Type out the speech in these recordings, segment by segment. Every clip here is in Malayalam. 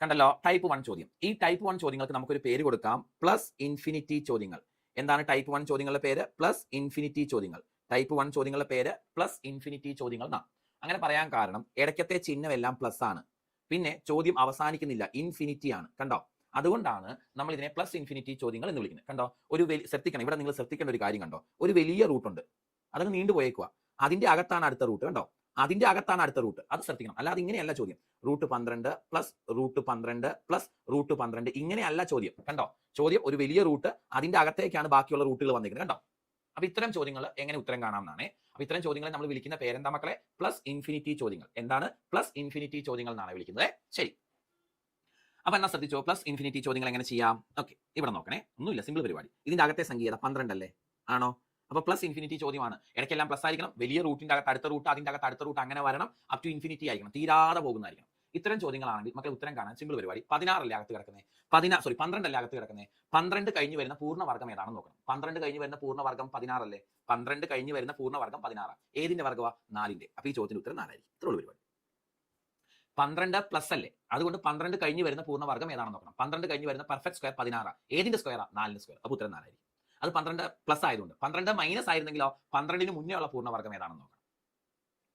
കണ്ടല്ലോ, ടൈപ്പ് 1 ചോദ്യം. ഈ ടൈപ്പ് 1 ചോദ്യങ്ങൾക്ക് നമുക്കൊരു പേര് കൊടുക്കാം, പ്ലസ് ഇൻഫിനിറ്റി ചോദ്യങ്ങൾ. എന്താണ് ടൈപ്പ് 1 ചോദ്യങ്ങളുടെ പേര്? പ്ലസ് ഇൻഫിനിറ്റി ചോദ്യങ്ങൾ. ടൈപ്പ് 1 ചോദ്യങ്ങളുടെ പേര് പ്ലസ് ഇൻഫിനിറ്റി ചോദ്യങ്ങൾ എന്നാണ്. അങ്ങനെ പറയാൻ കാരണം ഇടയ്ക്കത്തെ ചിഹ്നമെല്ലാം പ്ലസ് ആണ്, പിന്നെ ചോദ്യം അവസാനിക്കുന്നില്ല, ഇൻഫിനിറ്റി ആണ്. കണ്ടോ, അതുകൊണ്ടാണ് നമ്മൾ ഇതിനെ പ്ലസ് ഇൻഫിനിറ്റി ചോദ്യങ്ങൾ എന്ന് വിളിക്കുന്നത്. കണ്ടോ, ശ്രദ്ധിക്കണം, ഇവിടെ നിങ്ങൾ ശ്രദ്ധിക്കേണ്ട ഒരു കാര്യം കണ്ടോ, ഒരു വലിയ റൂട്ട് ഉണ്ട്, അതങ്ങ് നീണ്ടുപോയേക്കുക, അതിന്റെ അകത്താണ് അടുത്ത റൂട്ട്. കണ്ടോ, അതിന്റെ അകത്താണ് അടുത്ത റൂട്ട്, അത് ശ്രദ്ധിക്കണം. അല്ലാതെ ഇങ്ങനെയല്ല ചോദ്യം, root 12 plus root 12 plus root 12 ഇങ്ങനെയല്ല ചോദ്യം. കണ്ടോ, ചോദ്യം ഒരു വലിയ റൂട്ട്, അതിന്റെ അകത്തേക്കാണ് ബാക്കിയുള്ള റൂട്ടുകൾ വന്നിരിക്കുന്നത്. കണ്ടോ, അപ്പൊ ഇത്തരം ചോദ്യങ്ങൾ എങ്ങനെ ഉത്തരം കാണാമെന്നാണ്. അപ്പൊ ഇത്തരം ചോദ്യങ്ങളെ നമ്മൾ വിളിക്കുന്ന പേരെന്താ മക്കളെ? പ്ലസ് ഇൻഫിനിറ്റി ചോദ്യങ്ങൾ. എന്താണ്? പ്ലസ് ഇൻഫിനിറ്റി ചോദ്യങ്ങൾ എന്നാണ് വിളിക്കുന്നത്. ശരി, അപ്പൊ എന്നാ ശ്രദ്ധിച്ചോ, പ്ലസ് ഇൻഫിനിറ്റി ചോദ്യങ്ങൾ എങ്ങനെ ചെയ്യാം? ഓക്കെ, ഇവിടെ നോക്കണേ, ഒന്നുമില്ല, സിമ്പിൾ പരിപാടി. ഇതിന്റെ അകത്തെ സംഖ്യ 12 അല്ലേ? ആണോ? അപ്പൊ പ്ലസ് ഇൻഫിനിറ്റി ചോദ്യമാണ്, ഇടയ്ക്കെല്ലാം പ്ലസ് ആയിരിക്കണം, വലിയ റൂട്ടിന്റെ അകത്ത് അടുത്ത റൂട്ട്, അതിന്റെ അകത്ത് അടുത്ത റൂട്ട്, അങ്ങനെ വരണം, അപ് ടു ഇൻഫിനിറ്റി ആയിരിക്കണം, തീരാതെ പോകുന്നതായിരിക്കണം. ഇത്തരം ചോദ്യങ്ങളാണെങ്കിൽ മക്കളെ ഉത്തരം കാണാൻ സിമ്പിൾ പരിപാടി. 16 അല്ലേ അകത്ത് കിടക്കുന്നത്? 12 അല്ലേ അകത്ത് കിടക്കുന്നത്? 12 കഴിഞ്ഞ് വരുന്ന പൂർണ്ണവർഗം ഏതാണെന്ന് നോക്കണം. 12 കഴിഞ്ഞ് വരുന്ന പൂർണ്ണവർഗം 16 അല്ലേ? 12 കഴിഞ്ഞ് വരുന്ന പൂർണ്ണവർഗം 16. ഏതിന്റെ വർഗമാ? 4ന്റെ. അപ്പൊ ഈ ചോദ്യത്തിന് ഉത്തരം 4 ആയിരിക്കും. ഇത്രയുള്ള പരിപാടി. 12 പ്ലസ് അല്ലേ, അതുകൊണ്ട് 12 കഴിഞ്ഞ് വരുന്ന പൂർണ്ണവർഗം ഏതാണെന്ന് നോക്കണം. 12 കഴിഞ്ഞ് വരുന്ന പെർഫെക്റ്റ് സ്ക്വയർ 16. ഏതിന്റെ സ്ക്വയറാ? 4ന്റെ സ്ക്വയർ. അപ്പൊ ഉത്തരം 4 ആയിരിക്കും. അത് 12 പ്ലസ് ആയതുകൊണ്ട്. 12 മൈനസ് ആയിരുന്നെങ്കിലോ 12ന് മുന്നേ ഉള്ള പൂർണ്ണവർഗം ഏതാണെന്ന് നോക്കണം.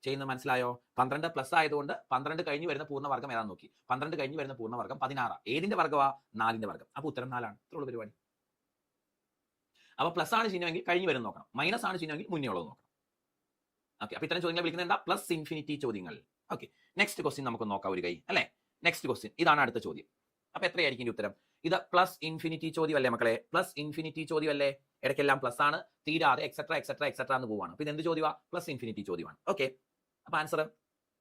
ചെയ്യുന്നത് മനസ്സിലായോ? 12 പ്ലസ് ആയതുകൊണ്ട് 12 കഴിഞ്ഞ് വരുന്ന പൂർണ്ണവർഗം ഏതാണെന്ന് നോക്കി. 12 കഴിഞ്ഞ് വരുന്ന പൂർണ്ണവർഗം 16. ഏതിന്റെ വർഗമാ? 4ന്റെ വർഗം. അപ്പൊ ഉത്തരം 4 ആണ്. ഇത്രയുള്ള പരിപാടി. അപ്പൊ പ്ലസ് ആണ് ചിഹ്നമെങ്കിൽ കഴിഞ്ഞ് വരുന്ന നോക്കണം, മൈനസ് ആണ് ചിഹ്നമെങ്കിൽ മുന്നേ ഉള്ളത് നോക്കണം. ഓക്കെ, അപ്പൊ ഇത്തരം ചോദ്യങ്ങൾ വിളിക്കുന്നത് എന്താ? പ്ലസ് ഇൻഫിനിറ്റി ചോദ്യങ്ങൾ. ഓക്കെ, നെക്സ്റ്റ് ക്വസ്റ്റ്യൻ നമുക്ക് നോക്കാം ഒരു കൈ അല്ലെ. നെക്സ്റ്റ് ക്വസ്റ്റ്യൻ ഇതാണ്, അടുത്ത ചോദ്യം. അപ്പൊ എത്രയായിരിക്കും ഇതിന്റെ ഉത്തരം? ഇത് പ്ലസ് ഇൻഫിനിറ്റി ചോദ്യം അല്ലേ മക്കളെ? പ്ലസ് ഇൻഫിനിറ്റി ചോദ്യം അല്ലേ? ഇടയ്ക്കെല്ലാം പ്ലസ് ആണ്, തീരാതെ എക്സെട്ര എക്സെട്ര എക്സെട്ര എന്ന് പോവാണ്. അപ്പൊ ഇത് എന്ത് ചോദ്യമാണ്? പ്ലസ് ഇൻഫിനിറ്റി ചോദ്യമാണ്. ഓക്കെ, അപ്പൊ ആൻസർ